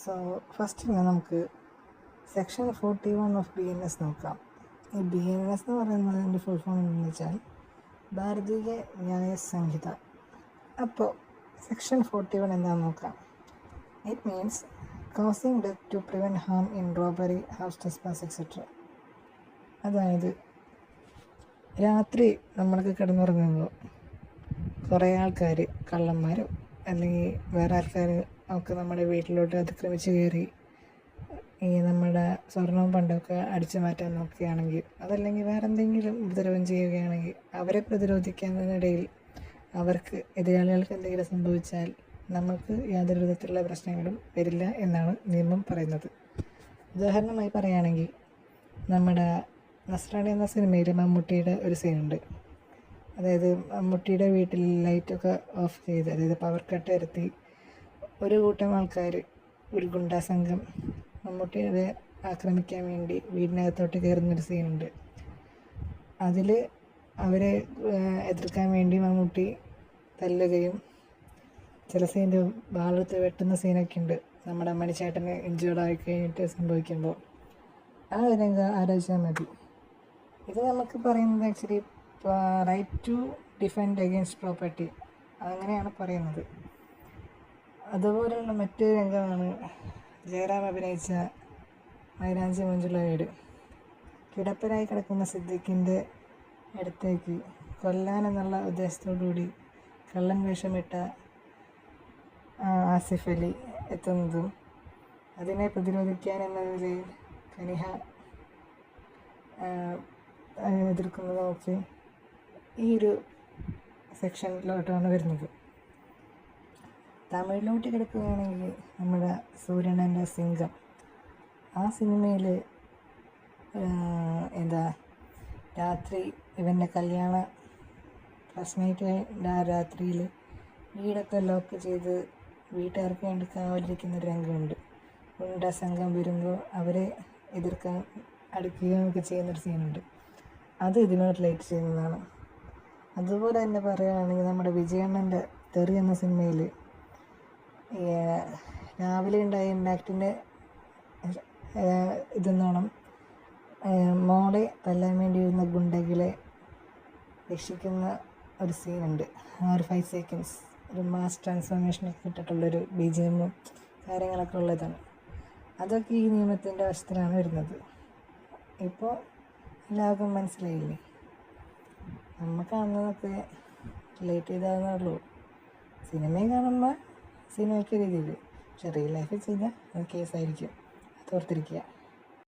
So first നമുക്ക് section 41 of BNS നോക്കാം. ഈ BNS എന്ന് പറയുന്നതിൻ്റെ ഫുൾ ഫോം എന്ന് വെച്ചാൽ ഭാരതീയ ന്യായ സംഹിത. അപ്പോൾ സെക്ഷൻ 41 എന്താണെന്ന് നോക്കാം. It means causing death to prevent harm in robbery, house trespass etcetera. അതായത് രാത്രി നമ്മൾക്ക് കിടന്നുറങ്ങുമ്പോൾ കുറേ ആൾക്കാർ, കള്ളന്മാരോ അല്ലെങ്കിൽ വേറെ ആൾക്കാർ ഒക്കെ നമ്മുടെ വീട്ടിലോട്ട് അതിക്രമിച്ച് കയറി ഈ നമ്മുടെ സ്വർണവും പണ്ടൊക്കെ അടിച്ചു മാറ്റാൻ നോക്കുകയാണെങ്കിൽ, അതല്ലെങ്കിൽ വേറെ എന്തെങ്കിലും ഉപദ്രവം ചെയ്യുകയാണെങ്കിൽ, അവരെ പ്രതിരോധിക്കുന്നതിനിടയിൽ അവർക്ക് എതിരാളികൾക്ക് എന്തെങ്കിലും സംഭവിച്ചാൽ നമുക്ക് യാതൊരു വിധത്തിലുള്ള പ്രശ്നങ്ങളും വരില്ല എന്നാണ് നിയമം പറയുന്നത്. ഉദാഹരണമായി പറയുകയാണെങ്കിൽ നമ്മുടെ നസ്രാണി എന്ന സിനിമയിൽ മമ്മൂട്ടിയുടെ ഒരു സീനുണ്ട്. അതായത് മമ്മൂട്ടിയുടെ വീട്ടിൽ ലൈറ്റൊക്കെ ഓഫ് ചെയ്ത്, അതായത് പവർ കട്ട് വരുത്തി ഒരു കൂട്ടം ആൾക്കാർ, ഒരു ഗുണ്ടാ സംഘം മമ്മൂട്ടിയെ ആക്രമിക്കാൻ വേണ്ടി വീടിനകത്തോട്ട് കയറുന്നൊരു സീനുണ്ട്. അതിൽ അവരെ എതിർക്കാൻ വേണ്ടി മമ്മൂട്ടി തല്ലുകയും ചില സീൻ്റെ വാളെടുത്ത് വെട്ടുന്ന സീനൊക്കെ ഉണ്ട്. നമ്മുടെ മണിച്ചേട്ടന് ഇഞ്ചേർഡായി കഴിഞ്ഞിട്ട് സംഭവിക്കുമ്പോൾ ആ ഒരു രംഗം ആലോചിച്ചാൽ മതി. ഇത് നമുക്ക് പറയുന്നത് actually right to defend against property, അങ്ങനെയാണ് പറയുന്നത്. അതുപോലെയുള്ള മറ്റൊരു രംഗമാണ് ജയറാം അഭിനയിച്ച മൈലാഞ്ചി മഞ്ജുള വീട്. കിടപ്പിലായി കിടക്കുന്ന സിദ്ദിഖിൻ്റെ അടുത്തേക്ക് കൊല്ലാനെന്നുള്ള ഉദ്ദേശത്തോടുകൂടി കള്ളൻ വേഷമിട്ട ആസിഫ് അലി എത്തുന്നതും അതിനെ പ്രതിരോധിക്കാൻ എന്ന നിലയിൽ കനിഹ എതിർക്കുന്നതുമൊക്കെ ഈ ഒരു സെക്ഷനിലോട്ടാണ് വരുന്നത്. തമിഴിലോട്ട് കിടക്കുകയാണെങ്കിൽ നമ്മുടെ സൂര്യനൻ്റെ സിംഗം, ആ സിനിമയിൽ രാത്രി ഇവൻ്റെ കല്യാണ ഫസ്റ്റ് നൈറ്റ് രാത്രിയിൽ വീടൊക്കെ ലോക്ക് ചെയ്ത് വീട്ടുകാർക്ക് വേണ്ടി കാവലിരിക്കുന്നൊരു രംഗമുണ്ട്. ഗുണ്ടാ സംഘം വരുമ്പോൾ അവരെ എതിർക്കാൻ അടുക്കുകയൊക്കെ ചെയ്യുന്നൊരു സീനുണ്ട്. അത് ഇതിനോട് റിലേറ്റ് ചെയ്യുന്നതാണ്. അതുപോലെ തന്നെ പറയുകയാണെങ്കിൽ നമ്മുടെ വിജയണ്ണൻ്റെ തെറി എന്ന സിനിമയിൽ രാവിലെ ഉണ്ടായ ഇമ്പാക്റ്റിൻ്റെ ഇതെന്നോണം മോളെ തല്ലാൻ വേണ്ടി വരുന്ന ഗുണ്ടകളെ രക്ഷിക്കുന്ന ഒരു സീനുണ്ട്. ആ ഒരു 5 സെക്കൻഡ്സ് ഒരു മാസ് ട്രാൻസ്ഫോർമേഷനൊക്കെ ഇട്ടിട്ടുള്ളൊരു BGM കാര്യങ്ങളൊക്കെ ഉള്ളതാണ്. അതൊക്കെ ഈ നിയമത്തിൻ്റെ വശത്തിലാണ് വരുന്നത്. ഇപ്പോൾ എല്ലാവർക്കും മനസ്സിലായില്ലേ? നമ്മൾ കാണുന്നതൊക്കെ റിലേറ്റ് ചെയ്താകുന്നേ ഉള്ളൂ. സിനിമയിൽ കാണുമ്പോൾ സിനിമയ്ക്ക് രീതിയിൽ, പക്ഷെ റിയൽ ലൈഫിൽ ചെയ്താൽ അത് കേസായിരിക്കും. അത് ഓർത്തിരിക്കുക.